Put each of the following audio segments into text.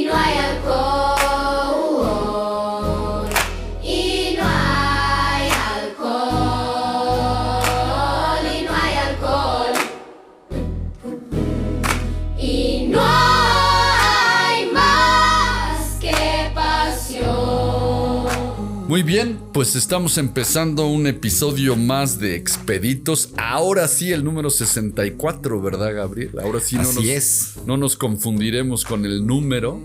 y no hay alcohol, y no hay alcohol, y no hay alcohol, y no hay más que pasión. Muy bien, pues estamos empezando un episodio más de Expeditos. Ahora sí, el número 64, ¿verdad, Gabriel? Ahora sí no nos confundiremos con el número.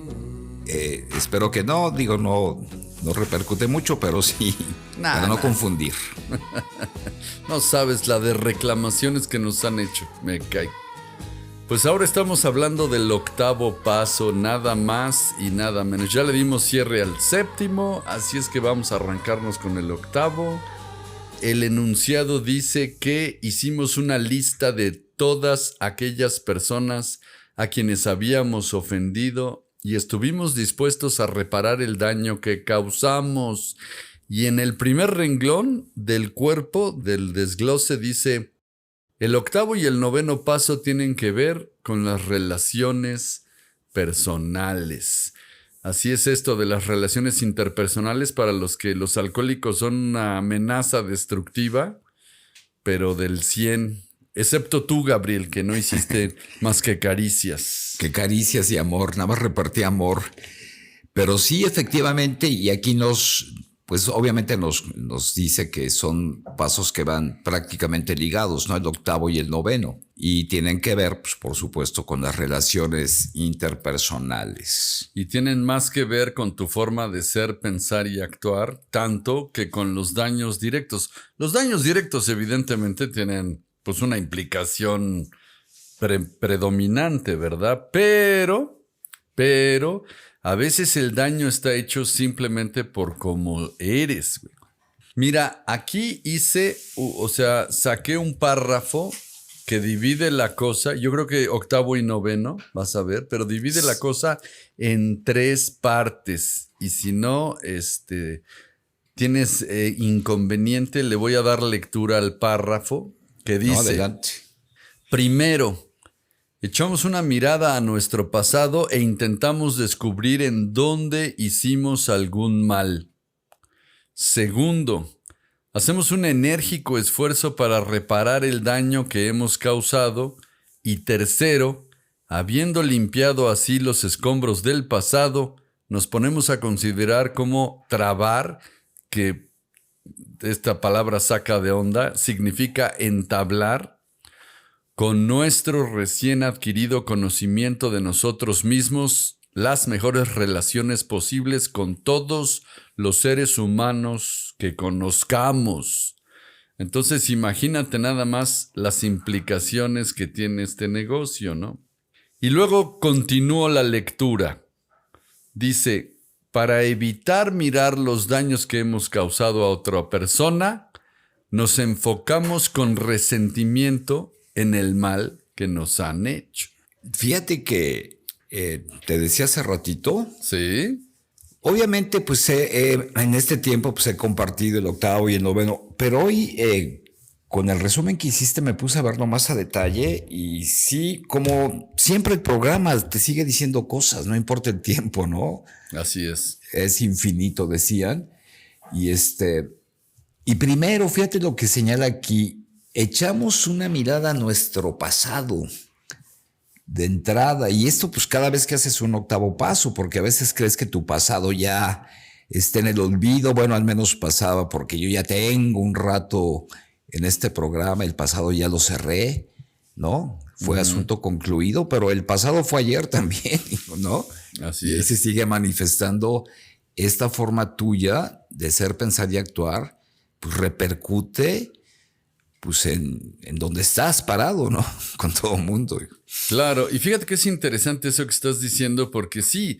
Espero que no, no repercute mucho, pero sí, para no confundir. No sabes la de reclamaciones que nos han hecho, me cae. Pues ahora estamos hablando del octavo paso, nada más y nada menos. Ya le dimos cierre al séptimo, así es que vamos a arrancarnos con el octavo. El enunciado dice que hicimos una lista de todas aquellas personas a quienes habíamos ofendido y estuvimos dispuestos a reparar el daño que causamos. Y en el primer renglón del cuerpo del desglose dice: el octavo y el noveno paso tienen que ver con las relaciones personales. Así es esto de las relaciones interpersonales, para los que los alcohólicos son una amenaza destructiva, pero del 100, excepto tú, Gabriel, que no hiciste más que caricias. Que caricias y amor, nada más repartí amor. Pero sí, efectivamente, y aquí pues obviamente nos dice que son pasos que van prácticamente ligados, ¿no? El octavo y el noveno. Y tienen que ver, pues, por supuesto, con las relaciones interpersonales. Y tienen más que ver con tu forma de ser, pensar y actuar, tanto que con los daños directos. Los daños directos, evidentemente, tienen, pues, una implicación predominante, ¿verdad? Pero a veces el daño está hecho simplemente por cómo eres, güey. Mira, aquí saqué un párrafo que divide la cosa. Yo creo que octavo y noveno, vas a ver, pero divide la cosa en 3 partes. Y si no, tienes inconveniente, le voy a dar lectura al párrafo que dice: no, adelante. Primero, echamos una mirada a nuestro pasado e intentamos descubrir en dónde hicimos algún mal. Segundo, hacemos un enérgico esfuerzo para reparar el daño que hemos causado. Y tercero, habiendo limpiado así los escombros del pasado, nos ponemos a considerar cómo trabar, que esta palabra saca de onda, significa entablar, con nuestro recién adquirido conocimiento de nosotros mismos, las mejores relaciones posibles con todos los seres humanos que conozcamos. Entonces, imagínate nada más las implicaciones que tiene este negocio, ¿no? Y luego continúo la lectura. Dice: para evitar mirar los daños que hemos causado a otra persona, nos enfocamos con resentimiento en el mal que nos han hecho. Fíjate que te decía hace ratito. Sí. Obviamente, pues en este tiempo pues he compartido el octavo y el noveno, pero hoy con el resumen que hiciste me puse a verlo más a detalle y sí, como siempre el programa te sigue diciendo cosas, no importa el tiempo, ¿no? Así es. Es infinito, decían. Y primero, fíjate lo que señala aquí: echamos una mirada a nuestro pasado de entrada, y esto pues cada vez que haces un octavo paso, porque a veces crees que tu pasado ya está en el olvido. Bueno, al menos pasaba, porque yo ya tengo un rato en este programa, el pasado ya lo cerré, ¿no? Fue asunto concluido, pero el pasado fue ayer también, ¿no? Así y es. se sigue manifestando esta forma tuya de ser, pensar y actuar, pues repercute pues en donde estás parado, ¿no? Con todo el mundo. Claro, y fíjate que es interesante eso que estás diciendo, porque sí,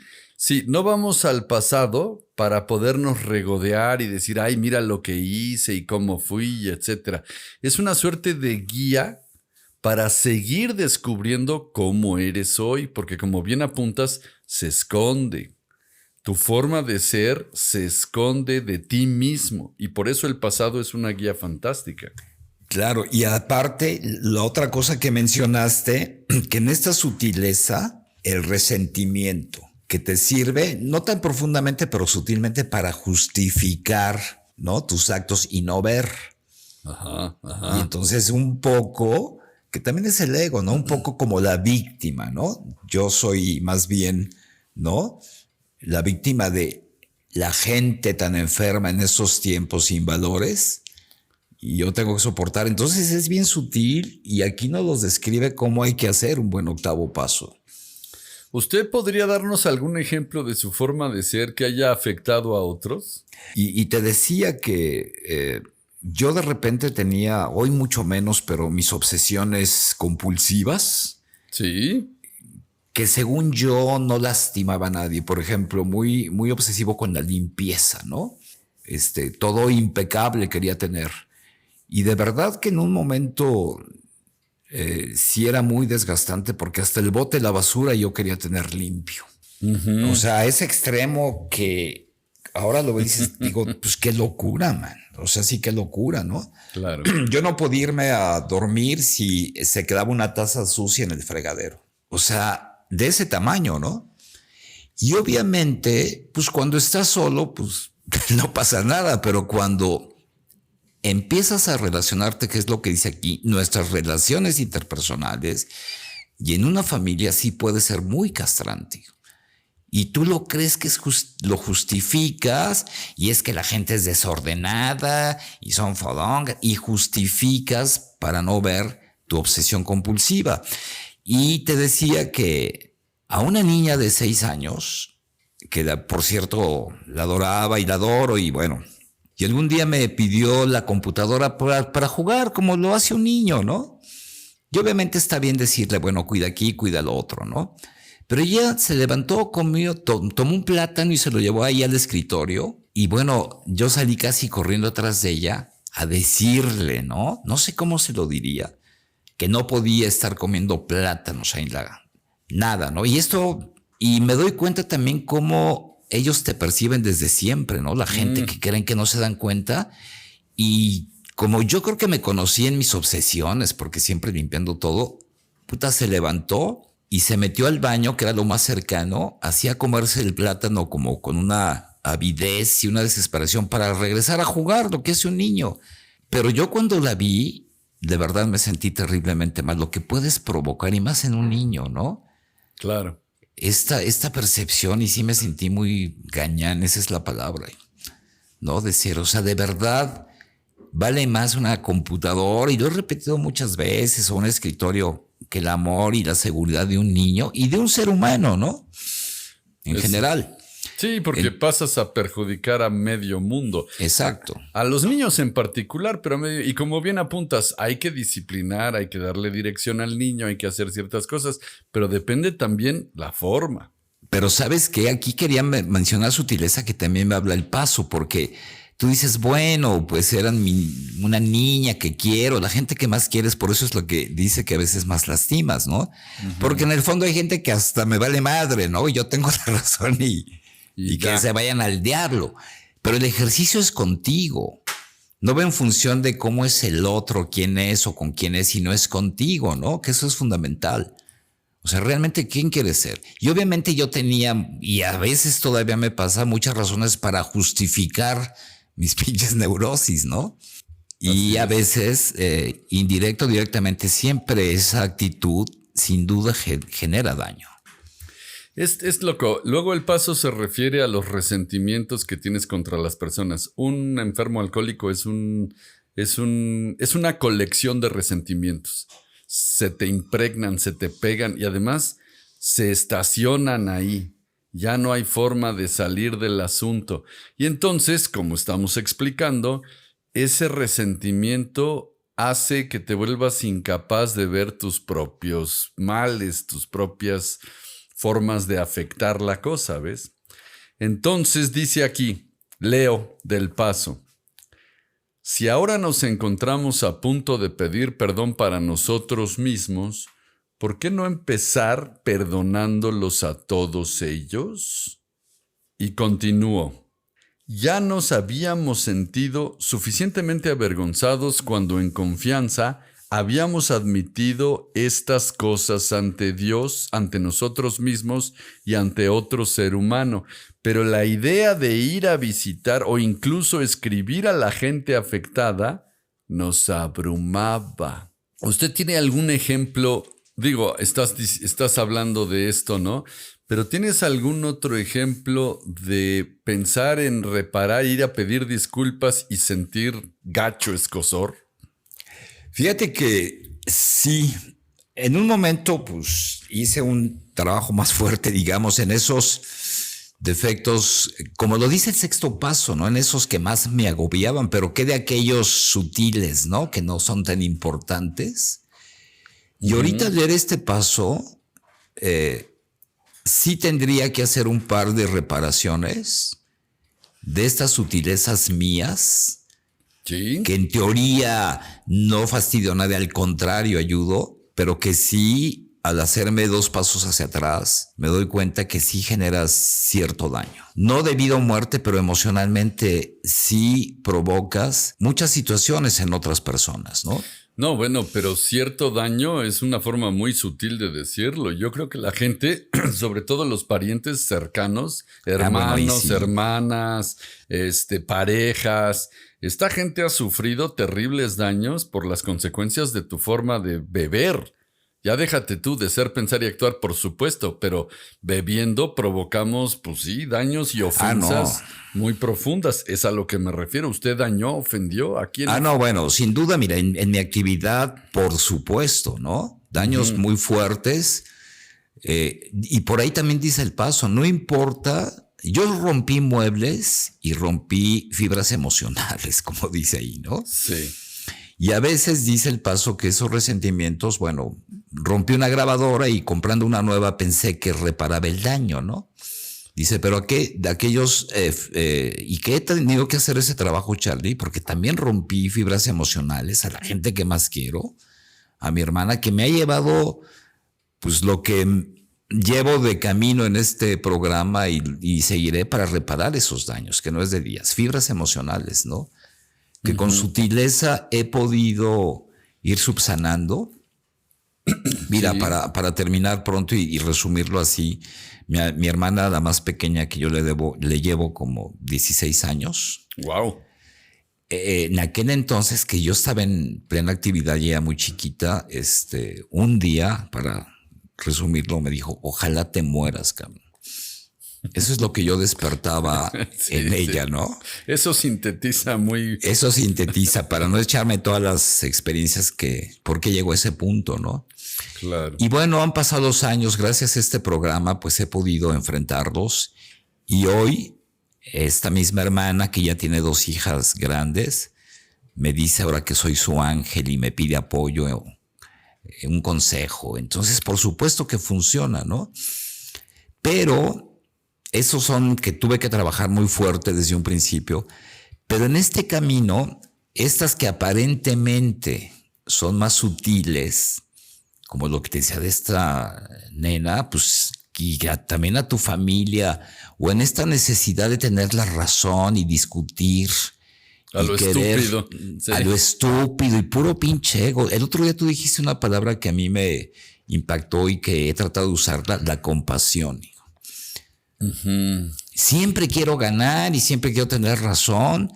no vamos al pasado para podernos regodear y decir, ay, mira lo que hice y cómo fui, etcétera. Es una suerte de guía para seguir descubriendo cómo eres hoy, porque como bien apuntas, se esconde. Tu forma de ser se esconde de ti mismo, y por eso el pasado es una guía fantástica. Claro, y aparte, la otra cosa que mencionaste, que en esta sutileza, el resentimiento. que te sirve, no tan profundamente, pero sutilmente para justificar, ¿no?, tus actos y no ver. Ajá, Y ajá. entonces un poco, que también es el ego, ¿no? Un poco como la víctima, ¿no? Yo soy más bien, ¿no?, la víctima de la gente tan enferma en esos tiempos sin valores y yo tengo que soportar. Entonces es bien sutil y aquí nos los describe cómo hay que hacer un buen octavo paso. ¿Usted podría darnos algún ejemplo de su forma de ser que haya afectado a otros? Y te decía que yo de repente tenía, hoy mucho menos, pero mis obsesiones compulsivas, Sí. que según yo no lastimaba a nadie. Por ejemplo, muy, muy obsesivo con la limpieza, ¿no? Todo impecable quería tener. Y de verdad que en un momento sí era muy desgastante porque hasta el bote de la basura yo quería tener limpio. O sea, ese extremo que ahora lo dices, digo, pues qué locura, man. O sea, sí, qué locura, ¿no? Claro. Yo no podía irme a dormir si se quedaba una taza sucia en el fregadero. O sea, de ese tamaño, ¿no? Y obviamente, pues cuando estás solo, pues no pasa nada, pero cuando empiezas a relacionarte, que es lo que dice aquí, nuestras relaciones interpersonales, y en una familia sí puede ser muy castrante. Y tú lo crees que es lo justificas, y es que la gente es desordenada, y son fodongas, y justificas para no ver tu obsesión compulsiva. Y te decía que a una niña de 6 años, que por cierto la adoraba y la adoro, y bueno, y algún día me pidió la computadora para jugar, como lo hace un niño, ¿no? Y obviamente está bien decirle, bueno, cuida aquí, cuida lo otro, ¿no? Pero ella se levantó, comió, tomó un plátano y se lo llevó ahí al escritorio. Y bueno, yo salí casi corriendo atrás de ella a decirle, ¿no? No sé cómo se lo diría, que no podía estar comiendo plátanos ahí nada, ¿no? Y me doy cuenta también cómo ellos te perciben desde siempre, ¿no? La gente que creen que no se dan cuenta. Y como yo creo que me conocí en mis obsesiones, porque siempre limpiando todo, puta, se levantó y se metió al baño, que era lo más cercano, hacía comerse el plátano como con una avidez y una desesperación para regresar a jugar, lo que hace un niño. Pero yo cuando la vi, de verdad me sentí terriblemente mal, lo que puedes provocar, y más en un niño, ¿no? Claro. Esta percepción, y sí me sentí muy gañán, esa es la palabra, ¿no? De ser, o sea, de verdad vale más una computadora, y lo he repetido muchas veces, o un escritorio, que el amor y la seguridad de un niño y de un ser humano, ¿no? En general. Sí, porque pasas a perjudicar a medio mundo. Exacto. A los niños en particular, pero a medio, y como bien apuntas, hay que disciplinar, hay que darle dirección al niño, hay que hacer ciertas cosas, pero depende también la forma. Pero ¿sabes qué? Aquí quería mencionar sutileza, que también me habla el paso, porque tú dices, bueno, pues eran una niña que quiero, la gente que más quieres, por eso es lo que dice que a veces más lastimas, ¿no? Porque en el fondo hay gente que hasta me vale madre, ¿no? Y yo tengo la razón y que se vayan al diablo. Pero el ejercicio es contigo. No va en función de cómo es el otro, quién es o con quién es, sino es contigo, ¿no? Que eso es fundamental. O sea, realmente, ¿quién quieres ser? Y obviamente yo tenía, y a veces todavía me pasa, muchas razones para justificar mis pinches neurosis, ¿no? Y a veces, indirecto, directamente, siempre esa actitud sin duda genera daño. Es loco. Luego el paso se refiere a los resentimientos que tienes contra las personas. Un enfermo alcohólico es una colección de resentimientos. Se te impregnan, se te pegan y además se estacionan ahí. Ya no hay forma de salir del asunto. Y entonces, como estamos explicando, ese resentimiento hace que te vuelvas incapaz de ver tus propios males, tus propias formas de afectar la cosa, ¿ves? Entonces dice aquí, leo del paso. Si ahora nos encontramos a punto de pedir perdón para nosotros mismos, ¿por qué no empezar perdonándolos a todos ellos? Y continúo. Ya nos habíamos sentido suficientemente avergonzados cuando en confianza habíamos admitido estas cosas ante Dios, ante nosotros mismos y ante otro ser humano. Pero la idea de ir a visitar o incluso escribir a la gente afectada nos abrumaba. ¿Usted tiene algún ejemplo? Digo, estás hablando de esto, ¿no? Pero ¿tienes algún otro ejemplo de pensar en reparar, ir a pedir disculpas y sentir gacho escozor? Fíjate que sí, en un momento pues hice un trabajo más fuerte, digamos, en esos defectos, como lo dice el sexto paso, ¿no? En esos que más me agobiaban, pero que de aquellos sutiles, ¿no? Que no son tan importantes. Y ahorita al ver este paso, sí tendría que hacer un par de reparaciones de estas sutilezas mías, Sí. que en teoría no fastidió a nadie, al contrario, ayudó, pero que sí, al hacerme 2 pasos hacia atrás, me doy cuenta que sí genera cierto daño. No debido a muerte, pero emocionalmente sí provocas muchas situaciones en otras personas, ¿no? No, bueno, pero cierto daño es una forma muy sutil de decirlo. Yo creo que la gente, sobre todo los parientes cercanos, hermanos, sí. hermanas, parejas, esta gente ha sufrido terribles daños por las consecuencias de tu forma de beber. Ya déjate tú de ser, pensar y actuar, por supuesto, pero bebiendo provocamos, pues sí, daños y ofensas muy profundas. Es a lo que me refiero. ¿Usted dañó, ofendió? ¿A quién? No, bueno, sin duda, mira, en mi actividad, por supuesto, ¿no? Daños muy fuertes. Y por ahí también dice el paso, no importa. Yo rompí muebles y rompí fibras emocionales, como dice ahí, ¿no? Sí. Y a veces dice el paso que esos resentimientos, bueno, rompí una grabadora y comprando una nueva pensé que reparaba el daño, ¿no? Dice, pero de aquellos, ¿y qué he tenido que hacer ese trabajo, Charlie? Porque también rompí fibras emocionales a la gente que más quiero, a mi hermana, que me ha llevado, pues lo que llevo de camino en este programa y seguiré para reparar esos daños, que no es de días, fibras emocionales, ¿no? Que con sutileza he podido ir subsanando. Mira, Sí. para terminar pronto y resumirlo así, mi hermana, la más pequeña que yo le llevo como 16 años. Wow. En aquel entonces que yo estaba en plena actividad ya muy chiquita, un día, para resumirlo, me dijo, ojalá te mueras, cabrón. Eso es lo que yo despertaba Sí, en sí. ella, ¿no? Eso sintetiza muy... Eso sintetiza para no echarme todas las experiencias por qué llegó a ese punto, ¿no? Claro. Y bueno, han pasado los años, gracias a este programa, pues he podido enfrentarlos. Y hoy, esta misma hermana, que ya tiene 2 hijas grandes, me dice ahora que soy su ángel y me pide apoyo, un consejo. Entonces, por supuesto que funciona, ¿no? Pero esos son que tuve que trabajar muy fuerte desde un principio. Pero en este camino, estas que aparentemente son más sutiles, como lo que te decía de esta nena, pues y también a tu familia, o en esta necesidad de tener la razón y discutir. A lo estúpido. Sí. A lo estúpido y puro pinche ego. El otro día tú dijiste una palabra que a mí me impactó y que he tratado de usarla, la compasión. Siempre quiero ganar y siempre quiero tener razón,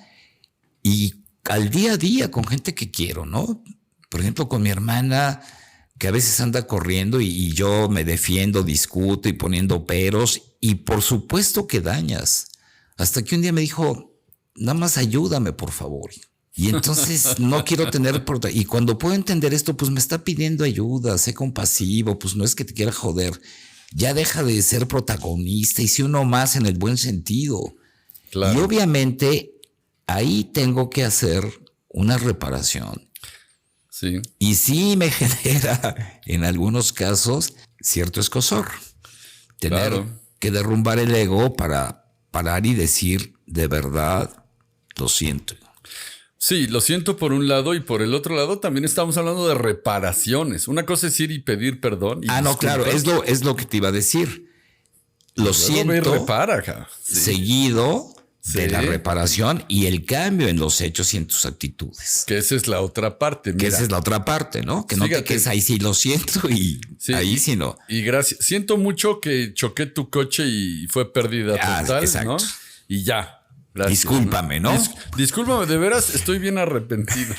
y al día a día con gente que quiero, ¿no? Por ejemplo, con mi hermana, que a veces anda corriendo y yo me defiendo, discuto y poniendo peros, y por supuesto que dañas. Hasta que un día me dijo, nada más ayúdame, por favor. Y entonces no quiero tener... Y cuando puedo entender esto, pues me está pidiendo ayuda, sé compasivo, pues no es que te quiera joder. Ya deja de ser protagonista y sé uno más en el buen sentido. Claro. Y obviamente ahí tengo que hacer una reparación. Sí. Y sí me genera en algunos casos cierto escozor. Tener que derrumbar el ego para parar y decir de verdad, lo siento. Sí, lo siento por un lado, y por el otro lado también estamos hablando de reparaciones. Una cosa es ir y pedir perdón. Y no, claro, es lo que te iba a decir. Lo siento. Repara acá. Sí. Seguido de la reparación y el cambio en los hechos y en tus actitudes. Que esa es la otra parte. Que esa es la otra parte, ¿no? Que no te quedes ahí, sí lo siento y sí, ahí sí no. Y gracias. Siento mucho que choqué tu coche y fue pérdida total, exacto. ¿No? Y ya. Gracias, discúlpame, ¿no? Discúlpame, de veras estoy bien arrepentido.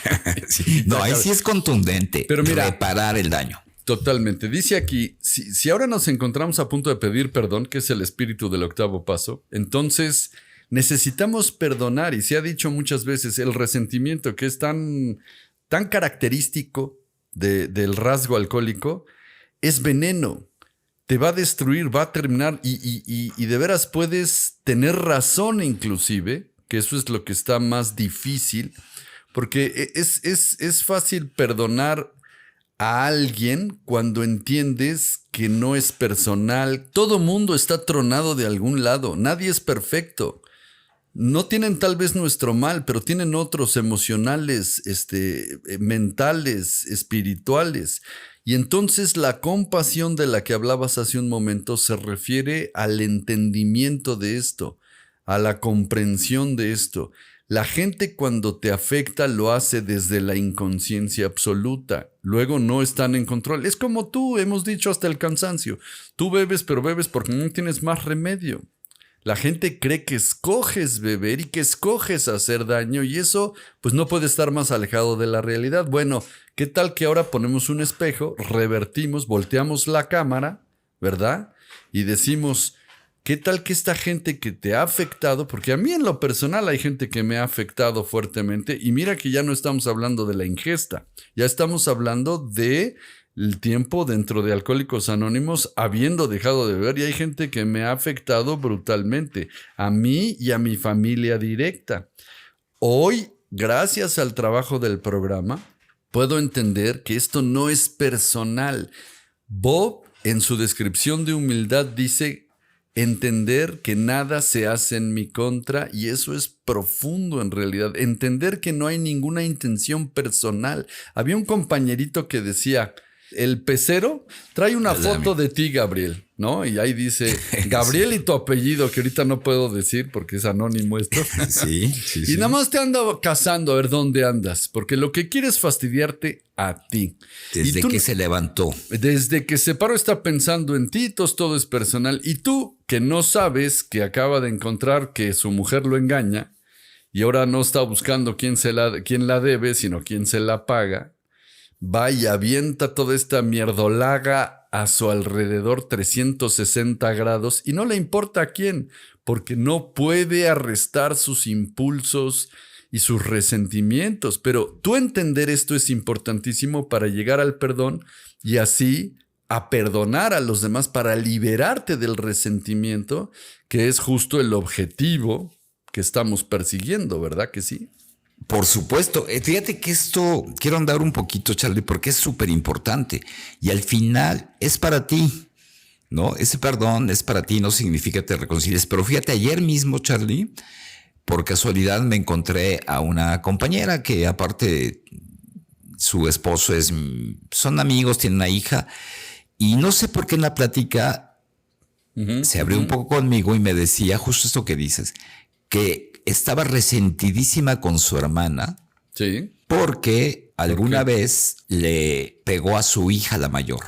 Sí, no, ahí sí es contundente. Pero mira, reparar el daño. Totalmente. Dice aquí, si ahora nos encontramos a punto de pedir perdón, que es el espíritu del octavo paso, entonces necesitamos perdonar. Y se ha dicho muchas veces, el resentimiento, que es tan característico del rasgo alcohólico, es veneno. Te va a destruir, va a terminar y de veras puedes tener razón inclusive, que eso es lo que está más difícil, porque es fácil perdonar a alguien cuando entiendes que no es personal. Todo mundo está tronado de algún lado, nadie es perfecto. No tienen tal vez nuestro mal, pero tienen otros emocionales, mentales, espirituales. Y entonces la compasión de la que hablabas hace un momento se refiere al entendimiento de esto, a la comprensión de esto. La gente cuando te afecta lo hace desde la inconsciencia absoluta. Luego no están en control. Es como tú, hemos dicho hasta el cansancio. Tú bebes, pero bebes porque no tienes más remedio. La gente cree que escoges beber y que escoges hacer daño y eso pues no puede estar más alejado de la realidad. Bueno, ¿qué tal que ahora ponemos un espejo, revertimos, volteamos la cámara, ¿verdad? Y decimos, ¿qué tal que esta gente que te ha afectado? Porque a mí en lo personal hay gente que me ha afectado fuertemente y mira que ya no estamos hablando de la ingesta, ya estamos hablando de el tiempo dentro de Alcohólicos Anónimos habiendo dejado de beber y hay gente que me ha afectado brutalmente, a mí y a mi familia directa. Hoy, gracias al trabajo del programa, puedo entender que esto no es personal. Bob, en su descripción de humildad, dice entender que nada se hace en mi contra y eso es profundo en realidad. Entender que no hay ninguna intención personal. Había un compañerito que decía, el pecero trae una foto de ti, Gabriel, ¿no? Y ahí dice, Gabriel y tu apellido, que ahorita no puedo decir porque es anónimo esto. Sí. Y nada más te anda cazando a ver dónde andas, porque lo que quiere es fastidiarte a ti. Desde que se levantó. Desde que se paró está pensando en ti, todo es personal. Y tú, que no sabes que acaba de encontrar que su mujer lo engaña y ahora no está buscando quién la debe, sino quién se la paga, va y avienta toda esta mierdolaga a su alrededor 360 grados y no le importa a quién, porque no puede arrestar sus impulsos y sus resentimientos. Pero tú entender esto es importantísimo para llegar al perdón y así a perdonar a los demás para liberarte del resentimiento, que es justo el objetivo que estamos persiguiendo, ¿verdad que sí? Por supuesto. Fíjate que esto quiero andar un poquito, Charlie, porque es súper importante. Y al final es para ti, ¿no? Ese perdón es para ti, no significa que te reconcilies. Pero fíjate, ayer mismo, Charlie, por casualidad me encontré a una compañera que aparte su esposo son amigos, tienen una hija. Y no sé por qué en la plática se abrió un poco conmigo y me decía justo esto que dices, que estaba resentidísima con su hermana. Sí. Porque alguna vez le pegó a su hija, la mayor.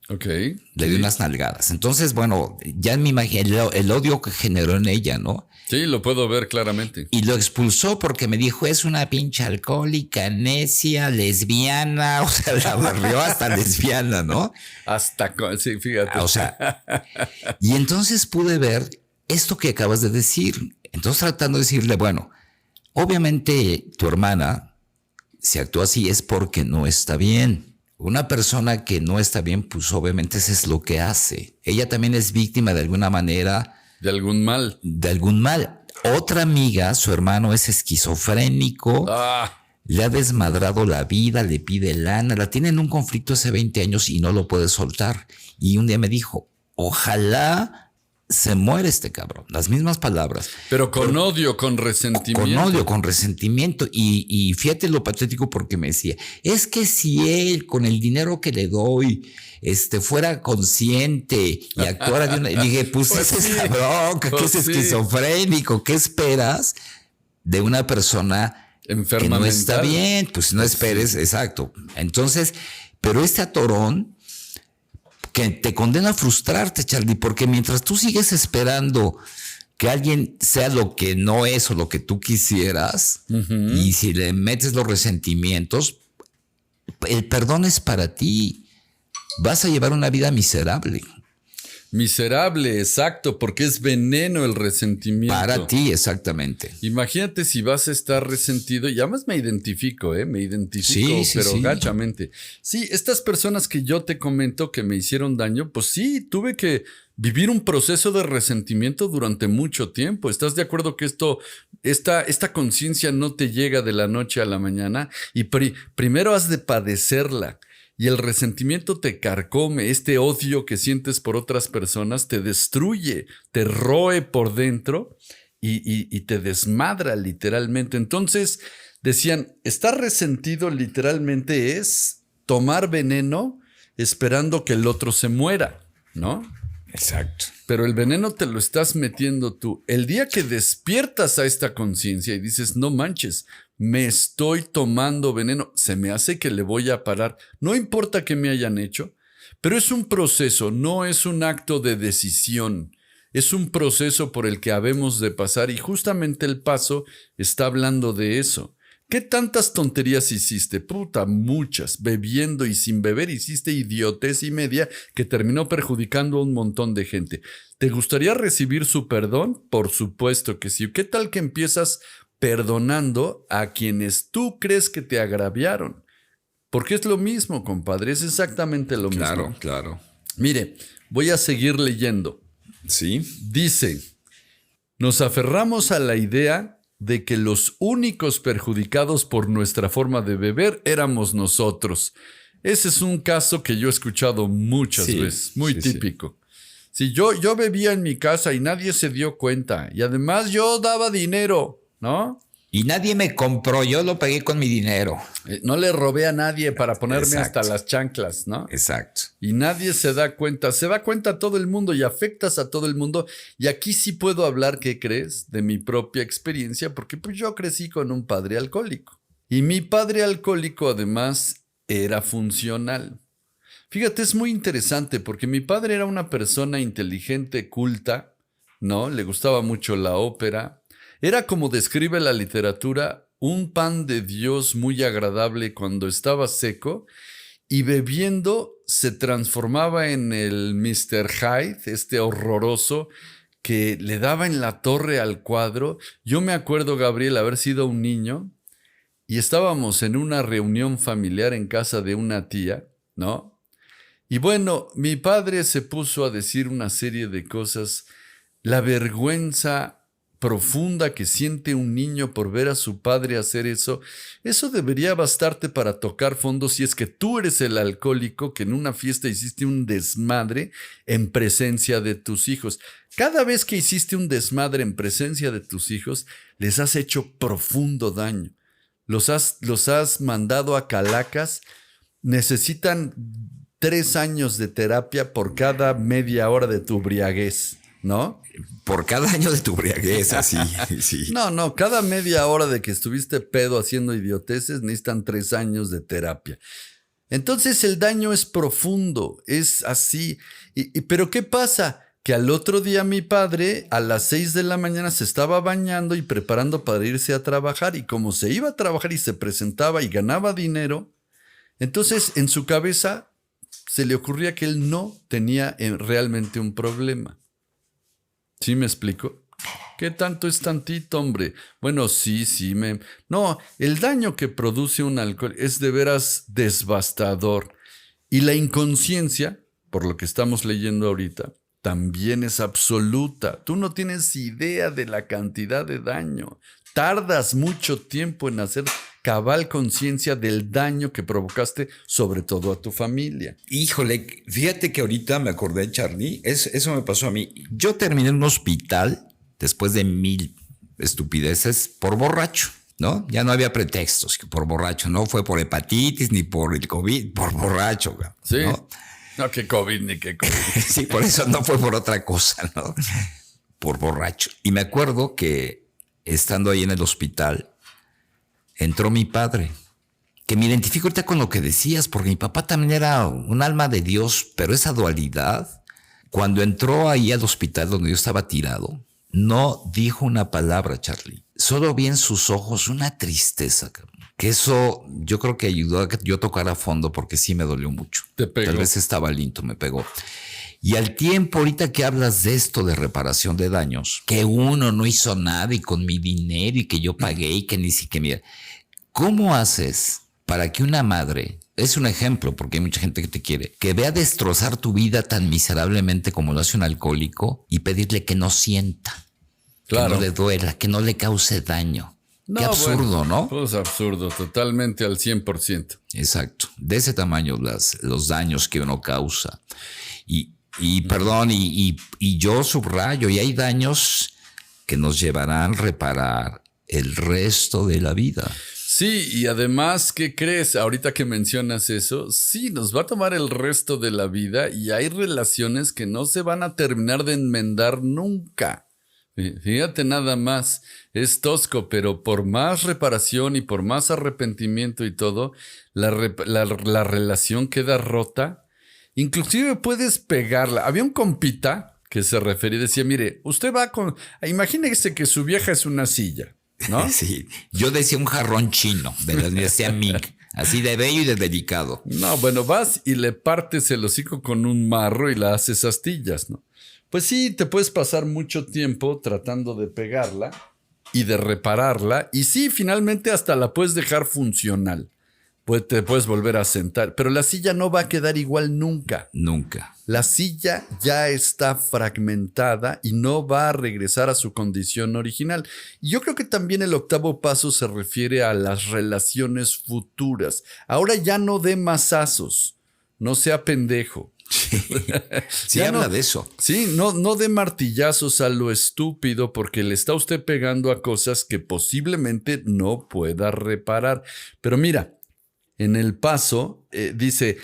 Ok. Le dio unas nalgadas. Entonces, bueno, ya me imagino el odio que generó en ella, ¿no? Sí, lo puedo ver claramente. Y lo expulsó porque me dijo, es una pinche alcohólica, necia, lesbiana. O sea, la barrió hasta lesbiana, ¿no? Sí, fíjate. O sea, y entonces pude ver esto que acabas de decir. Entonces tratando de decirle, bueno, obviamente tu hermana, si actúa así es porque no está bien. Una persona que no está bien, pues obviamente eso es lo que hace. Ella también es víctima de alguna manera. De algún mal. De algún mal. Otra amiga, su hermano es esquizofrénico. Le ha desmadrado la vida, le pide lana. La tiene en un conflicto hace 20 años y no lo puede soltar. Y un día me dijo, ojalá se muere este cabrón. Las mismas palabras. Pero con odio, con resentimiento. Con odio, con resentimiento. Y fíjate lo patético porque me decía, es que si él con el dinero que le doy fuera consciente y actuara de una... Y dije, pues esa es la bronca, que es esquizofrénico. ¿Qué esperas de una persona enferma que no mental? está bien? Pues no esperes, exacto. Entonces, pero este atorón que te condena a frustrarte, Charlie, porque mientras tú sigues esperando que alguien sea lo que no es o lo que tú quisieras, y si le metes los resentimientos, el perdón es para ti. Vas a llevar una vida miserable. Miserable, exacto, porque es veneno el resentimiento. Para ti, exactamente. Imagínate si vas a estar resentido, y además me identifico, Sí, pero sí. gachamente. Sí, estas personas que yo te comento que me hicieron daño, pues sí, tuve que vivir un proceso de resentimiento durante mucho tiempo. ¿Estás de acuerdo que esta conciencia no te llega de la noche a la mañana? Y primero has de padecerla. Y el resentimiento te carcome, este odio que sientes por otras personas te destruye, te roe por dentro y te desmadra literalmente. Entonces decían, estar resentido literalmente es tomar veneno esperando que el otro se muera, ¿no? Exacto. Pero el veneno te lo estás metiendo tú. El día que despiertas a esta conciencia y dices, no manches, me estoy tomando veneno, se me hace que le voy a parar. No importa qué me hayan hecho, pero es un proceso, no es un acto de decisión. Es un proceso por el que habemos de pasar y justamente el paso está hablando de eso. ¿Qué tantas tonterías hiciste? Puta, muchas. Bebiendo y sin beber hiciste idiotez y media que terminó perjudicando a un montón de gente. ¿Te gustaría recibir su perdón? Por supuesto que sí. ¿Qué tal que empiezas perdonando a quienes tú crees que te agraviaron? Porque es lo mismo, compadre. Es exactamente lo mismo. Claro. Mire, voy a seguir leyendo. Sí. Dice, nos aferramos a la idea de que los únicos perjudicados por nuestra forma de beber éramos nosotros. Ese es un caso que yo he escuchado muchas veces, muy típico. Si yo bebía en mi casa y nadie se dio cuenta, y además yo daba dinero, ¿no? Y nadie me compró, yo lo pagué con mi dinero. No le robé a nadie para ponerme Exacto. hasta las chanclas, ¿no? Exacto. Y nadie se da cuenta. Se da cuenta todo el mundo y afectas a todo el mundo. Y aquí sí puedo hablar, ¿qué crees? De mi propia experiencia, porque pues yo crecí con un padre alcohólico. Y mi padre alcohólico además era funcional. Fíjate, es muy interesante porque mi padre era una persona inteligente, culta, ¿no? Le gustaba mucho la ópera. Era, como describe la literatura, un pan de Dios muy agradable cuando estaba seco y bebiendo se transformaba en el Mr. Hyde, este horroroso que le daba en la torre al cuadro. Yo me acuerdo, Gabriel, haber sido un niño y estábamos en una reunión familiar en casa de una tía, ¿no? Y bueno, mi padre se puso a decir una serie de cosas, la vergüenza profunda que siente un niño por ver a su padre hacer eso debería bastarte para tocar fondo si es que tú eres el alcohólico que en una fiesta hiciste un desmadre en presencia de tus hijos. Cada vez que hiciste un desmadre en presencia de tus hijos, les has hecho profundo daño. Los has mandado a calacas. Necesitan 3 años de terapia por cada media hora de tu embriaguez, ¿no? Por cada año de tu embriaguez, así. Sí. No, cada media hora de que estuviste pedo haciendo idioteces necesitan 3 años de terapia. Entonces el daño es profundo, es así. Pero ¿qué pasa? Que al otro día mi padre a las 6 de la mañana se estaba bañando y preparando para irse a trabajar, y como se iba a trabajar y se presentaba y ganaba dinero, entonces en su cabeza se le ocurría que él no tenía realmente un problema. ¿Sí me explico? ¿Qué tanto es tantito, hombre? Bueno, sí. No, el daño que produce un alcohol es de veras devastador. Y la inconsciencia, por lo que estamos leyendo ahorita, también es absoluta. Tú no tienes idea de la cantidad de daño. Tardas mucho tiempo en hacer cabal conciencia del daño que provocaste, sobre todo a tu familia. Híjole, fíjate que ahorita me acordé, Charlie, eso me pasó a mí. Yo terminé en un hospital después de 1000 estupideces por borracho, ¿no? Ya no había pretextos que por borracho, no fue por hepatitis ni por el COVID, por borracho, ¿no? Sí. No, que COVID ni que COVID. Sí, por eso no fue por otra cosa, ¿no? Por borracho. Y me acuerdo que estando ahí en el hospital, entró mi padre, que me identifico ahorita con lo que decías, porque mi papá también era un alma de Dios, pero esa dualidad, cuando entró ahí al hospital donde yo estaba tirado, no dijo una palabra, Charlie. Solo vi en sus ojos una tristeza, que eso yo creo que ayudó a que yo tocara a fondo, porque sí me dolió mucho. Te pegó. Tal vez estaba lindo, me pegó. Y al tiempo, ahorita que hablas de esto de reparación de daños, que uno no hizo nada y con mi dinero y que yo pagué y que ni siquiera... Mira, ¿cómo haces para que una madre, es un ejemplo porque hay mucha gente que te quiere, que vea destrozar tu vida tan miserablemente como lo hace un alcohólico y pedirle que no sienta, Claro. que no le duela, que no le cause daño? No, Qué absurdo, bueno, ¿no? Pues absurdo, totalmente al 100%. Exacto. De ese tamaño los daños que uno causa. Y perdón, y yo subrayo, y hay daños que nos llevarán a reparar el resto de la vida. Sí, y además, ¿qué crees? Ahorita que mencionas eso, sí, nos va a tomar el resto de la vida y hay relaciones que no se van a terminar de enmendar nunca. Fíjate nada más, es tosco, pero por más reparación y por más arrepentimiento y todo, la relación queda rota. Inclusive puedes pegarla. Había un compita que se refería y decía, mire, usted va con... Imagínese que su vieja es una silla, ¿no? Sí, yo decía un jarrón chino de la Universidad Ming, así de bello y de delicado. No, bueno, vas y le partes el hocico con un marro y la haces astillas, ¿no? Pues sí, te puedes pasar mucho tiempo tratando de pegarla y de repararla. Y sí, finalmente hasta la puedes dejar funcional. Pues te puedes volver a sentar. Pero la silla no va a quedar igual nunca. Nunca. La silla ya está fragmentada y no va a regresar a su condición original. Y yo creo que también el octavo paso se refiere a las relaciones futuras. Ahora ya no dé masazos. No sea pendejo. Sí, Ya habla no, de eso. Sí, no dé martillazos a lo estúpido porque le está usted pegando a cosas que posiblemente no pueda reparar. Pero mira, en el paso dice,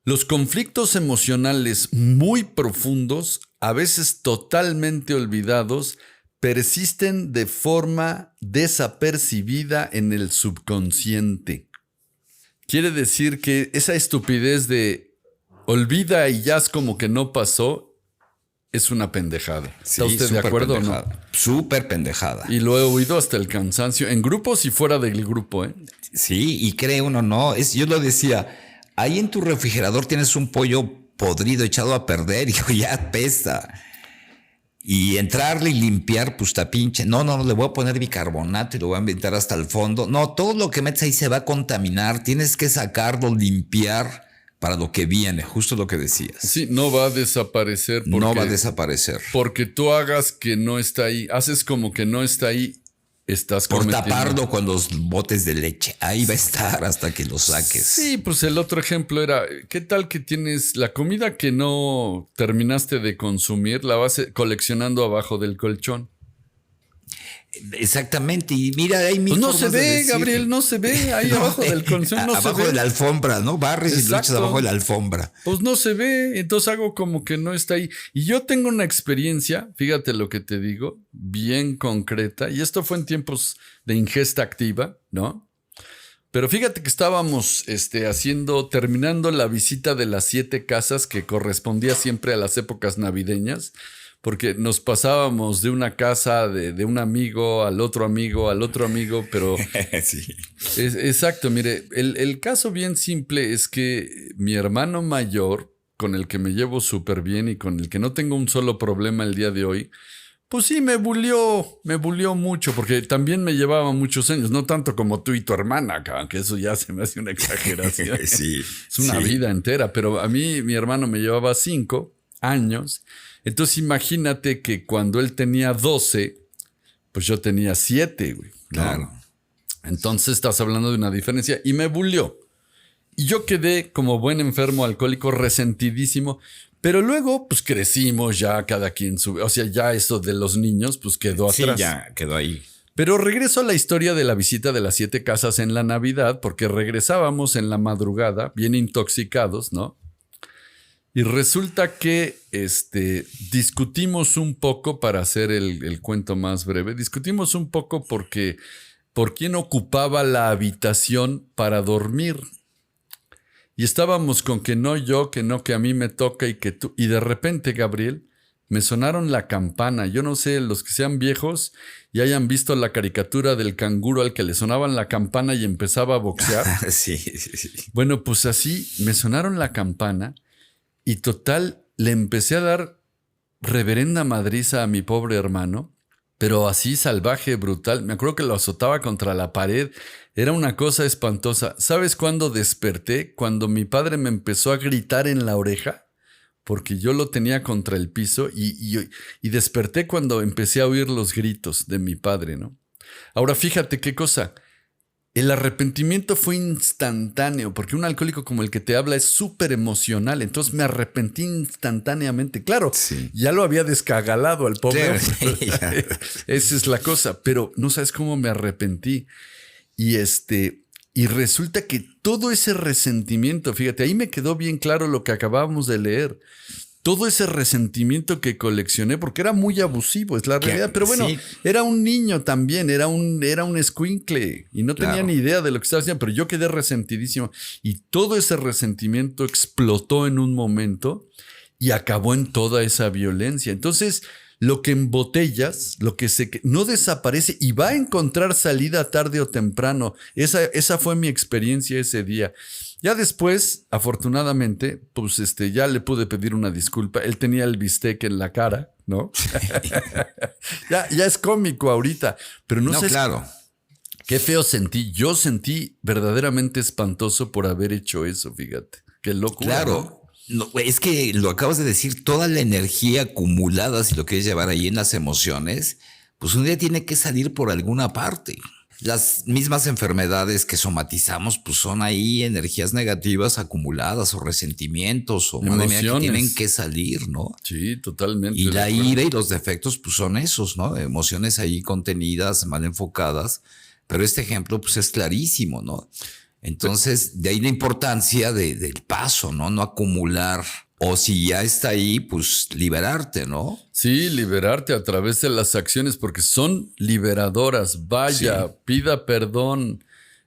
los conflictos emocionales muy profundos, a veces totalmente olvidados, persisten de forma desapercibida en el subconsciente. Quiere decir que esa estupidez de olvida y ya es como que no pasó, es una pendejada. ¿Está usted de acuerdo o no? Súper pendejada. Y lo he oído hasta el cansancio, en grupos y fuera del grupo, ¿eh? Sí, y cree uno, no. Yo lo decía, ahí en tu refrigerador tienes un pollo podrido echado a perder y ya apesta. Y entrarle y limpiar, pues está pinche. No, le voy a poner bicarbonato y lo voy a ambientar hasta el fondo. No, todo lo que metes ahí se va a contaminar. Tienes que sacarlo, limpiar para lo que viene, justo lo que decías. Sí, no va a desaparecer. No va a desaparecer. Porque tú hagas que no está ahí, haces como que no está ahí, estás por cometiendo... taparlo con los botes de leche. Ahí va a estar hasta que lo saques. Sí, pues el otro ejemplo era, ¿qué tal que tienes la comida que no terminaste de consumir, la vas coleccionando abajo del colchón? Exactamente, y mira, hay mil pues no formas se ve, de decir. Gabriel, no se ve ahí abajo del colchón, no se ve. Abajo de la alfombra, ¿no? Barres y luchas Exacto. abajo de la alfombra. Pues no se ve, entonces hago como que no está ahí. Y yo tengo una experiencia, fíjate lo que te digo, bien concreta, y esto fue en tiempos de ingesta activa, ¿no? Pero fíjate que estábamos terminando la visita de las 7 casas que correspondía siempre a las épocas navideñas, porque nos pasábamos de una casa de un amigo al otro amigo, pero... Sí. Exacto, mire, el caso bien simple es que mi hermano mayor, con el que me llevo súper bien y con el que no tengo un solo problema el día de hoy, pues sí, me bulió mucho, porque también me llevaba muchos años, no tanto como tú y tu hermana, que eso ya se me hace una exageración. Sí, es una vida entera, pero a mí mi hermano me llevaba 5 años, entonces imagínate que cuando él tenía 12, pues yo tenía 7, güey. ¿No? Claro. Entonces estás hablando de una diferencia y me bullió. Y yo quedé como buen enfermo alcohólico resentidísimo. Pero luego, pues crecimos ya cada quien sube. O sea, ya eso de los niños, pues quedó atrás. Sí, ya quedó ahí. Pero regreso a la historia de la visita de las 7 casas en la Navidad, porque regresábamos en la madrugada, bien intoxicados, ¿no? Y resulta que discutimos un poco, para hacer el cuento más breve, discutimos un poco porque por quién ocupaba la habitación para dormir. Y estábamos con que no yo, que no, que a mí me toca y que tú. Y de repente, Gabriel, me sonaron la campana. Yo no sé, los que sean viejos y hayan visto la caricatura del canguro al que le sonaban la campana y empezaba a boxear. Sí. Bueno, pues así me sonaron la campana y total, le empecé a dar reverenda madriza a mi pobre hermano, pero así salvaje, brutal. Me acuerdo que lo azotaba contra la pared. Era una cosa espantosa. ¿Sabes cuándo desperté? Cuando mi padre me empezó a gritar en la oreja, porque yo lo tenía contra el piso y desperté cuando empecé a oír los gritos de mi padre, ¿no? Ahora fíjate qué cosa. El arrepentimiento fue instantáneo, porque un alcohólico como el que te habla es súper emocional. Entonces me arrepentí instantáneamente. Claro, Sí. ya lo había descagalado al pobre. Sí, hombre. ya. Esa es la cosa. Pero no sabes cómo me arrepentí. Y resulta que todo ese resentimiento, fíjate, ahí me quedó bien claro lo que acabábamos de leer. Todo ese resentimiento que coleccioné, porque era muy abusivo, es la realidad. Pero bueno, sí. era un niño también, era un escuincle y no tenía Claro. ni idea de lo que estaba haciendo, pero yo quedé resentidísimo. Y todo ese resentimiento explotó en un momento y acabó en toda esa violencia. Entonces, lo que embotellas, lo que no desaparece y va a encontrar salida tarde o temprano. Esa fue mi experiencia ese día. Ya después, afortunadamente, pues ya le pude pedir una disculpa. Él tenía el bistec en la cara, ¿no? ya es cómico ahorita, pero no sé. Claro. Qué feo sentí. Yo sentí verdaderamente espantoso por haber hecho eso, fíjate. Qué locura. Claro. No, es que lo acabas de decir, toda la energía acumulada, si lo quieres llevar ahí en las emociones, pues un día tiene que salir por alguna parte. Las mismas enfermedades que somatizamos, pues son ahí energías negativas acumuladas o resentimientos o madre mía, que Emociones. tienen que salir, ¿no? Sí, totalmente. Y de la acuerdo. ira y los defectos, pues son esos, ¿no? Emociones ahí contenidas, mal enfocadas. Pero este ejemplo, pues es clarísimo, ¿no? Entonces, de ahí la importancia del paso, ¿no? No acumular. O si ya está ahí, pues liberarte, ¿no? Sí, liberarte a través de las acciones porque son liberadoras. Vaya, Sí. pida perdón,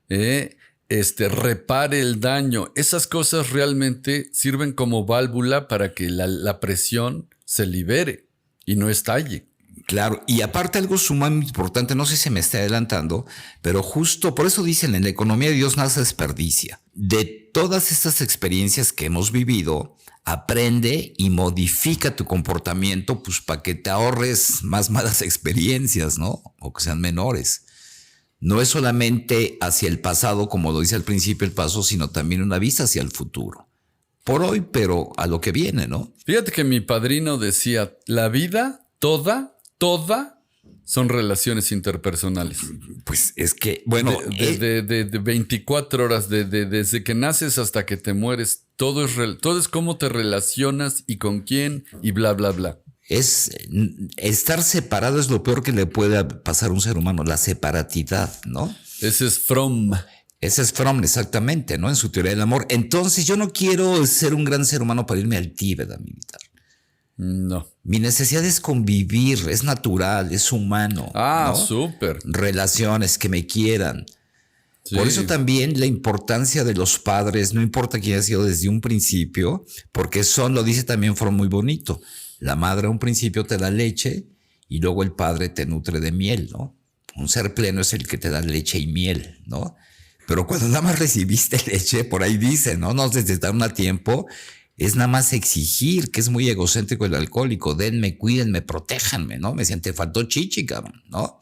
repare el daño. Esas cosas realmente sirven como válvula para que la presión se libere y no estalle. Claro, y aparte algo sumamente importante, no sé si me está adelantando, pero justo por eso dicen, en la economía de Dios nada se desperdicia. De todas estas experiencias que hemos vivido, aprende y modifica tu comportamiento, pues para que te ahorres más malas experiencias, ¿no? O que sean menores. No es solamente hacia el pasado, como lo dice al principio el paso, sino también una vista hacia el futuro. Por hoy, pero a lo que viene, ¿no? Fíjate que mi padrino decía, la vida toda son relaciones interpersonales. Pues es que, bueno, De 24 horas, desde que naces hasta que te mueres, todo es cómo te relacionas y con quién y bla, bla, bla. Estar separado es lo peor que le puede pasar a un ser humano, la separatidad, ¿no? Ese es Fromm. Ese es Fromm, exactamente, ¿no? En su teoría del amor. Entonces, yo no quiero ser un gran ser humano para irme al Tíbet a meditar. No. Mi necesidad es convivir, es natural, es humano. Ah, ¿no? súper. Relaciones, que me quieran. Sí. Por eso también la importancia de los padres, no importa quién haya sido desde un principio, porque lo dice también Fromm muy bonito. La madre a un principio te da leche y luego el padre te nutre de miel, ¿no? Un ser pleno es el que te da leche y miel, ¿no? Pero cuando nada más recibiste leche, por ahí dice, ¿no? No desde dar a tiempo, es nada más exigir, que es muy egocéntrico el alcohólico. Denme, cuídenme, protéjanme, ¿no? Me decían, te faltó chichi, cabrón, ¿no?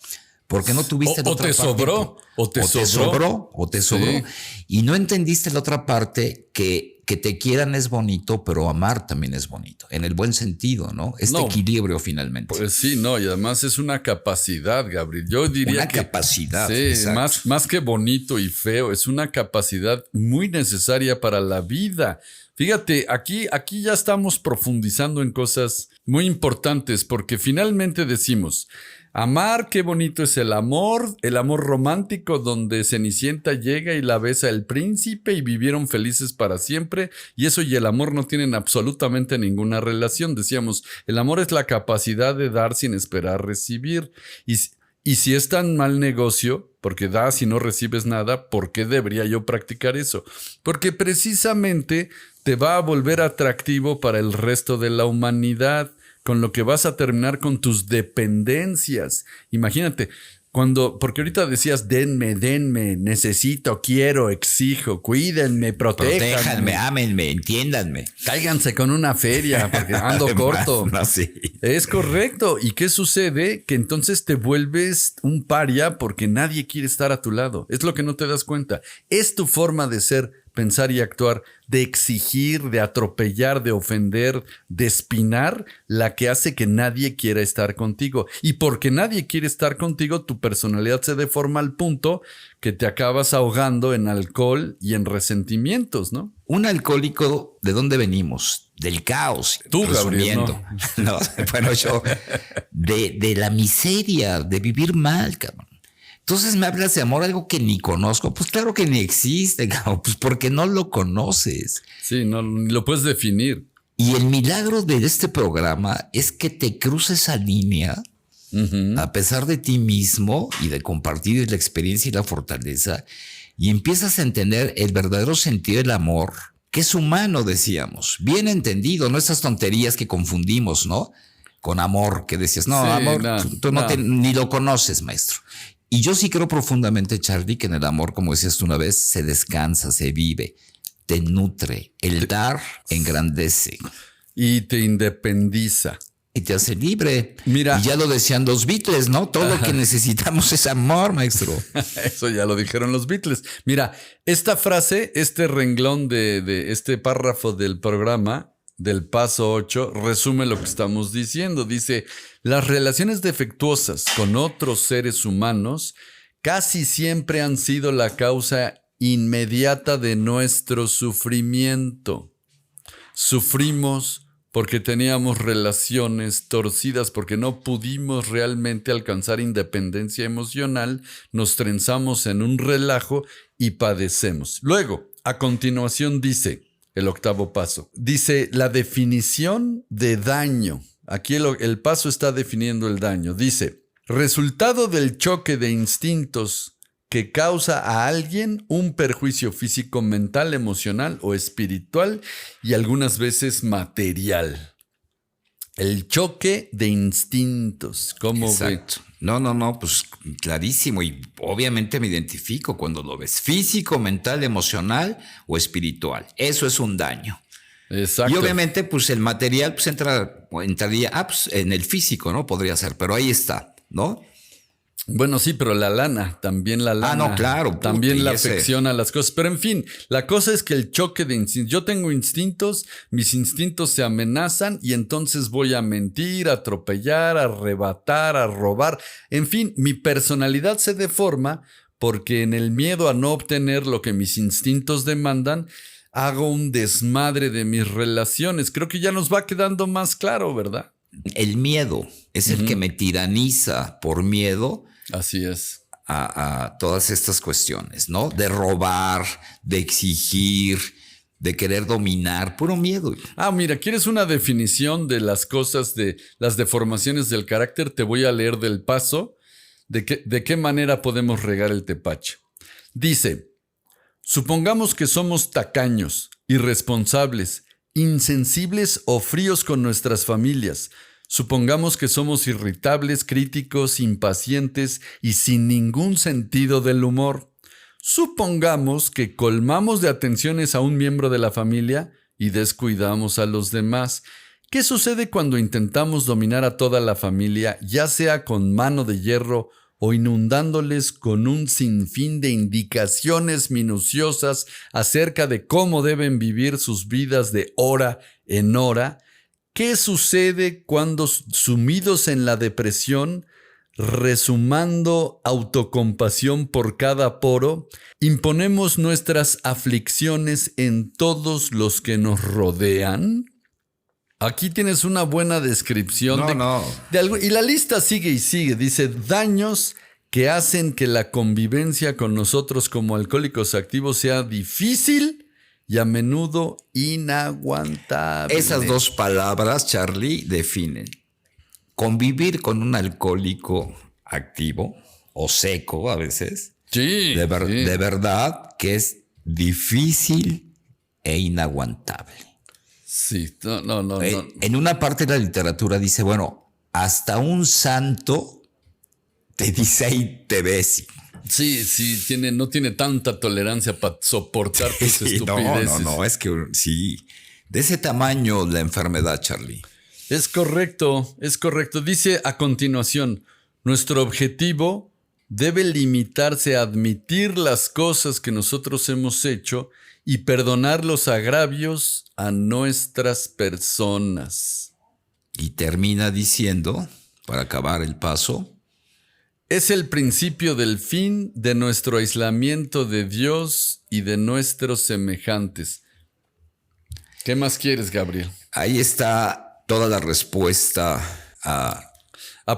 Porque no tuviste la O otra te parte. sobró, o te sobró. O te sobró. Sí. Y no entendiste la otra parte que que te quieran es bonito, pero amar también es bonito, en el buen sentido, ¿no? No, Equilibrio finalmente. Pues sí, no, y además es una capacidad, Gabriel. Yo diría Una que capacidad, sí, exacto. más que bonito y feo, es una capacidad muy necesaria para la vida. Fíjate, aquí ya estamos profundizando en cosas muy importantes porque finalmente decimos, amar, qué bonito es el amor romántico donde Cenicienta llega y la besa el príncipe y vivieron felices para siempre, y eso y el amor no tienen absolutamente ninguna relación. Decíamos, el amor es la capacidad de dar sin esperar recibir, y si es tan mal negocio, porque das y no recibes nada, ¿por qué debería yo practicar eso? Porque precisamente te va a volver atractivo para el resto de la humanidad, con lo que vas a terminar con tus dependencias. Imagínate, porque ahorita decías, denme, necesito, quiero, exijo, cuídenme, Protéjanme, ámenme, entiéndanme. Cáiganse con una feria, porque ando corto. No, sí. Es correcto. ¿Y qué sucede? Que entonces te vuelves un paria porque nadie quiere estar a tu lado. Es lo que no te das cuenta. Es tu forma de ser, pensar y actuar, de exigir, de atropellar, de ofender, de espinar, la que hace que nadie quiera estar contigo. Y porque nadie quiere estar contigo, tu personalidad se deforma al punto que te acabas ahogando en alcohol y en resentimientos, ¿no? Un alcohólico, ¿de dónde venimos? Del caos. Tú, Gabriel, resumiendo. No, bueno, yo, de la miseria, de vivir mal, cabrón. Entonces me hablas de amor, algo que ni conozco. Pues claro que ni existe, cabrón, pues porque no lo conoces. Sí, no ni lo puedes definir. Y el milagro de este programa es que te cruces esa línea, a pesar de ti mismo y de compartir la experiencia y la fortaleza, y empiezas a entender el verdadero sentido del amor, que es humano, decíamos, bien entendido, no esas tonterías que confundimos, ¿no? Con amor, que decías, no, Sí, amor, no, tú no. ni lo conoces, maestro. Y yo sí creo profundamente, Charlie, que en el amor, como decías tú una vez, se descansa, se vive, te nutre. El dar engrandece Y te independiza. y te hace libre. Mira. Y ya lo decían los Beatles, ¿no? Todo lo que necesitamos es amor, maestro. Eso ya lo dijeron los Beatles. Mira, esta frase, este renglón de este párrafo del programa, del paso 8, resume lo que estamos diciendo. Dice, las relaciones defectuosas con otros seres humanos casi siempre han sido la causa inmediata de nuestro sufrimiento. Sufrimos porque teníamos relaciones torcidas, porque no pudimos realmente alcanzar independencia emocional, nos trenzamos en un relajo y padecemos. Luego, a continuación dice, el octavo paso, dice la definición de daño. Aquí el paso está definiendo el daño. Dice, resultado del choque de instintos que causa a alguien un perjuicio físico, mental, emocional o espiritual y algunas veces material. El choque de instintos. ¿Cómo ve? Exacto. No, pues clarísimo. Y obviamente me identifico cuando lo ves. Físico, mental, emocional o espiritual. Eso es un daño. Exacto. Y obviamente, pues el material pues entraría pues, en el físico, ¿no? Podría ser, pero ahí está, ¿no? Bueno, sí, pero la lana, también la lana. Ah, no, claro. También la afección a las cosas. Pero en fin, la cosa es que el choque de instintos. Yo tengo instintos, mis instintos se amenazan y entonces voy a mentir, a atropellar, a arrebatar, a robar. En fin, mi personalidad se deforma porque en el miedo a no obtener lo que mis instintos demandan, hago un desmadre de mis relaciones. Creo que ya nos va quedando más claro, ¿verdad? El miedo es el que me tiraniza por miedo. Así es. A todas estas cuestiones, ¿no? De robar, de exigir, de querer dominar, puro miedo. Ah, mira, ¿quieres una definición de las cosas, de las deformaciones del carácter? Te voy a leer del paso de qué manera podemos regar el tepache. Dice, supongamos que somos tacaños, irresponsables, insensibles o fríos con nuestras familias. Supongamos que somos irritables, críticos, impacientes y sin ningún sentido del humor. Supongamos que colmamos de atenciones a un miembro de la familia y descuidamos a los demás. ¿Qué sucede cuando intentamos dominar a toda la familia, ya sea con mano de hierro o inundándoles con un sinfín de indicaciones minuciosas acerca de cómo deben vivir sus vidas de hora en hora, ¿qué sucede cuando, sumidos en la depresión, resumando autocompasión por cada poro, imponemos nuestras aflicciones en todos los que nos rodean? Aquí tienes una buena descripción de algo. Y la lista sigue y sigue. Dice, daños que hacen que la convivencia con nosotros como alcohólicos activos sea difícil y a menudo inaguantable. Esas dos palabras, Charlie, definen. Convivir con un alcohólico activo o seco a veces, Sí, de verdad que es difícil e inaguantable. Sí, no. En una parte de la literatura dice, bueno, hasta un santo te dice ahí te ves. Sí, no tiene tanta tolerancia para soportar tus estupideces. No, es que sí, de ese tamaño la enfermedad, Charlie. Es correcto. Dice a continuación, nuestro objetivo debe limitarse a admitir las cosas que nosotros hemos hecho y perdonar los agravios a nuestras personas. Y termina diciendo, para acabar el paso, es el principio del fin de nuestro aislamiento de Dios y de nuestros semejantes. ¿Qué más quieres, Gabriel? ahí está toda la respuesta a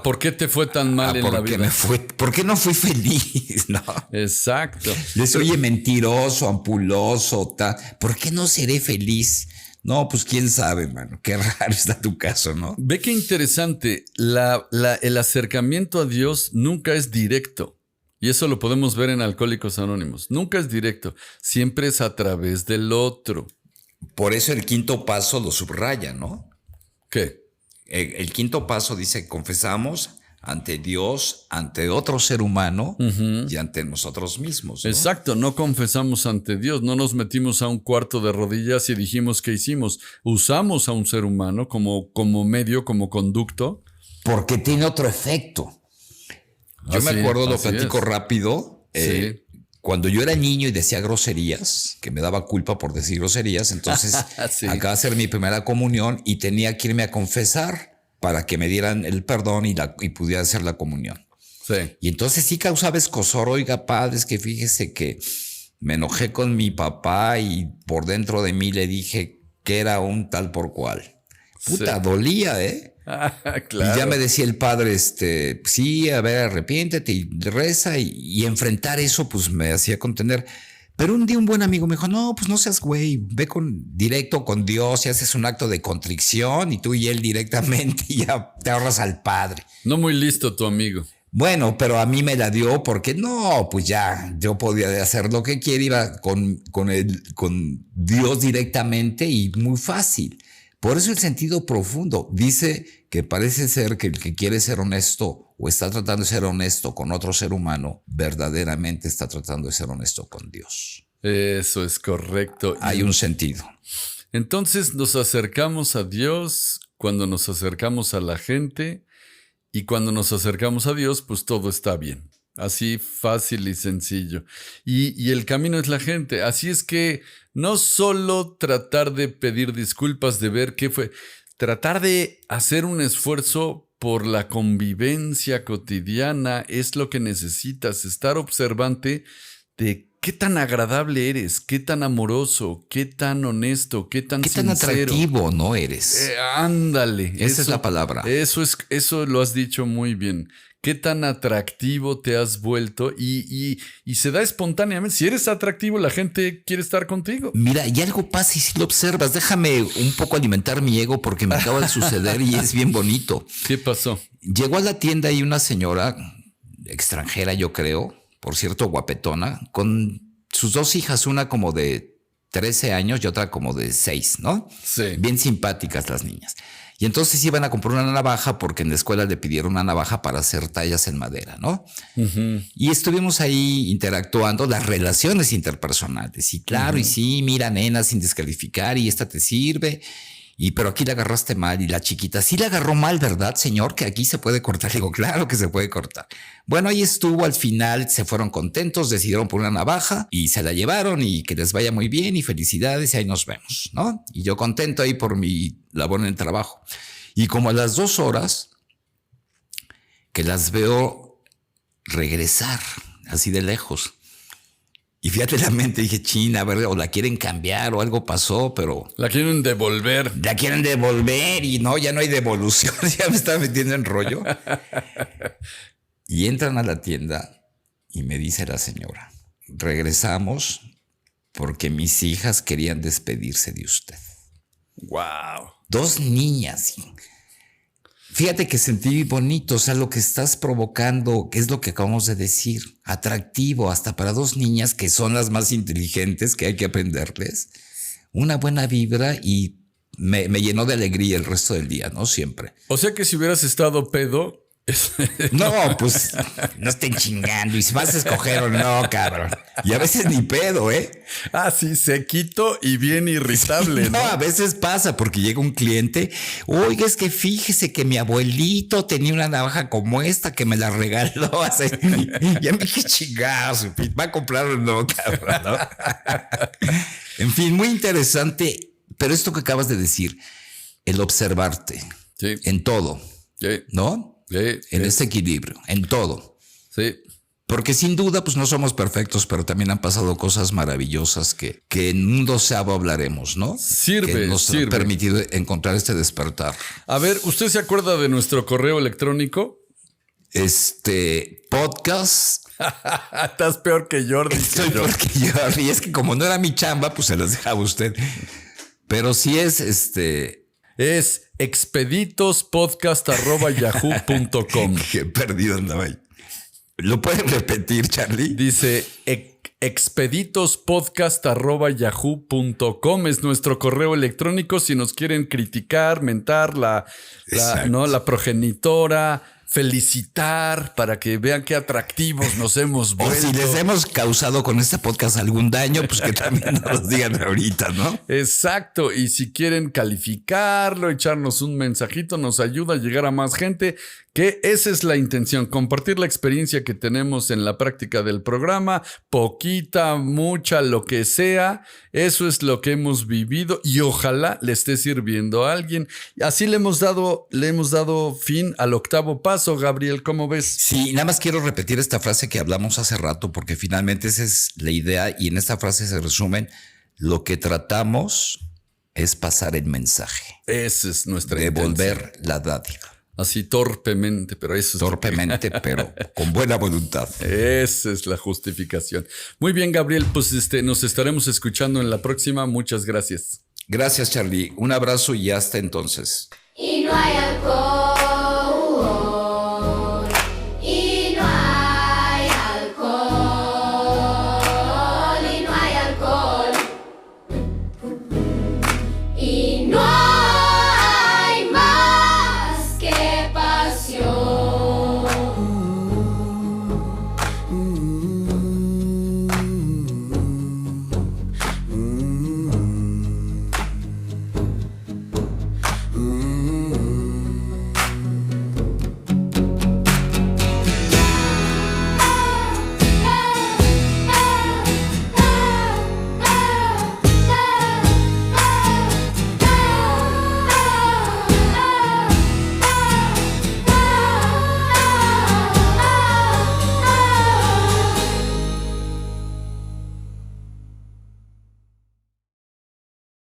por qué te fue tan mal en la vida. ¿Por qué no fui feliz? No. Exacto. Les oye mentiroso, ampuloso, ¿por qué no seré feliz? No, pues quién sabe, mano. Qué raro está tu caso, ¿no? Ve qué interesante. El acercamiento a Dios nunca es directo. Y eso lo podemos ver en Alcohólicos Anónimos. Nunca es directo. Siempre es a través del otro. Por eso el quinto paso lo subraya, ¿no? ¿Qué? El quinto paso dice, confesamos ante Dios, ante otro ser humano y ante nosotros mismos, ¿no? Exacto, no confesamos ante Dios, no nos metimos a un cuarto de rodillas y dijimos qué hicimos. Usamos a un ser humano como medio, como conducto. Porque tiene otro efecto. Yo me acuerdo, lo platico rápido, sí. Cuando yo era niño y decía groserías, que me daba culpa por decir groserías, entonces sí. acaba de hacer mi primera comunión y tenía que irme a confesar para que me dieran el perdón y pudiera hacer la comunión. Sí. Y entonces sí causaba escozor. Oiga, padre, es que fíjese que me enojé con mi papá y por dentro de mí le dije que era un tal por cual. Puta, sí. Dolía, ¿eh? Claro. Y ya me decía el padre, sí, a ver, arrepiéntete y reza y enfrentar eso, pues me hacía contener. Pero un día un buen amigo me dijo, no, pues no seas güey, ve directo con Dios y haces un acto de contrición y tú y él directamente y ya te ahorras al padre. No muy listo tu amigo. Bueno, pero a mí me la dio porque no, pues ya yo podía hacer lo que quiera, iba con Dios directamente y muy fácil. Por eso el sentido profundo dice que parece ser que el que quiere ser honesto o está tratando de ser honesto con otro ser humano, verdaderamente está tratando de ser honesto con Dios. Eso es correcto. Hay un sentido. Entonces nos acercamos a Dios cuando nos acercamos a la gente y cuando nos acercamos a Dios, pues todo está bien. Así fácil y sencillo. Y el camino es la gente. Así es que no solo tratar de pedir disculpas, de ver qué fue, tratar de hacer un esfuerzo por la convivencia cotidiana es lo que necesitas. Estar observante de qué tan agradable eres, qué tan amoroso, qué tan honesto, qué tan sincero. Qué tan atractivo no eres. Ándale. Esa es la palabra. Eso lo has dicho muy bien. Qué tan atractivo te has vuelto y se da espontáneamente. Si eres atractivo, la gente quiere estar contigo. Mira, y algo pasa y si lo observas, déjame un poco alimentar mi ego porque me acaba de suceder y es bien bonito. ¿Qué pasó? Llegó a la tienda y una señora extranjera, yo creo, por cierto, guapetona, con sus dos hijas, una como de 13 años y otra como de 6, ¿no? Sí. Bien simpáticas las niñas. Y entonces iban a comprar una navaja porque en la escuela le pidieron una navaja para hacer tallas en madera, ¿no? Uh-huh. Y estuvimos ahí interactuando las relaciones interpersonales. Y claro, y sí, mira, nena, sin descalificar, y esta te sirve. pero aquí la agarraste mal. Y la chiquita, sí la agarró mal, ¿verdad, señor? Que aquí se puede cortar. Le digo, claro que se puede cortar. Bueno, ahí estuvo, al final se fueron contentos, decidieron por una navaja y se la llevaron y que les vaya muy bien y felicidades y ahí nos vemos, ¿no? Y yo contento ahí por mi labor en el trabajo. Y como a las 2 horas que las veo regresar así de lejos. Y fíjate la mente, dije, China, a ver, o la quieren cambiar o algo pasó, pero... La quieren devolver. La quieren devolver y no, ya no hay devolución, ya me estaba metiendo en rollo. Y entran a la tienda y me dice la señora, regresamos porque mis hijas querían despedirse de usted. Wow. 2 niñas. Fíjate que sentí bonito, o sea, lo que estás provocando, que es lo que acabamos de decir, atractivo hasta para 2 niñas que son las más inteligentes, que hay que aprenderles. Una buena vibra y me llenó de alegría el resto del día, ¿no? Siempre. O sea que si hubieras estado pedo... No, pues no estén chingando y si vas a escoger o no, cabrón. Y a veces ni pedo, ¿eh? Ah, sí, sequito y bien irritable, ¿no? No, a veces pasa porque llega un cliente. Oiga, es que fíjese que mi abuelito tenía una navaja como esta que me la regaló hace. Ya me dije, chingados, va a comprar o no, cabrón, ¿no? En fin, muy interesante. Pero esto que acabas de decir, el observarte Sí. en todo, Sí. ¿no? Sí, En sí. este equilibrio, en todo. Sí. Porque sin duda, pues no somos perfectos, pero también han pasado cosas maravillosas que en un 12º hablaremos, ¿no? Sirve, que nos sirve. ha permitido encontrar este despertar. A ver, ¿usted se acuerda de nuestro correo electrónico? Podcast. Estás peor que Jordi. Estoy porque yo, y es que como no era mi chamba, pues se las dejaba usted. Pero sí es Es expeditospodcast@yahoo.com. Qué perdido andaba ahí. ¿Lo pueden repetir, Charlie? Dice expeditospodcast@yahoo.com es nuestro correo electrónico si nos quieren criticar, mentar Exacto. la progenitora, felicitar para que vean qué atractivos nos hemos O vuelto. si les hemos causado con este podcast algún daño, pues que también nos digan ahorita, ¿no? Exacto, y si quieren calificarlo, echarnos un mensajito, nos ayuda a llegar a más gente, que esa es la intención, compartir la experiencia que tenemos en la práctica del programa, poquita, mucha, lo que sea, eso es lo que hemos vivido y ojalá le esté sirviendo a alguien. Así le hemos dado fin al 8º paso, Gabriel, ¿cómo ves? Sí, nada más quiero repetir esta frase que hablamos hace rato, porque finalmente esa es la idea y en esta frase se resumen, lo que tratamos es pasar el mensaje, Esa es nuestra intención. devolver la dádiva. Así torpemente, pero eso es Torpemente, pero con buena voluntad. esa es la justificación. Muy bien, Gabriel, pues nos estaremos escuchando en la próxima. Muchas gracias. Gracias, Charlie. Un abrazo y hasta entonces. Y no hay alcohol.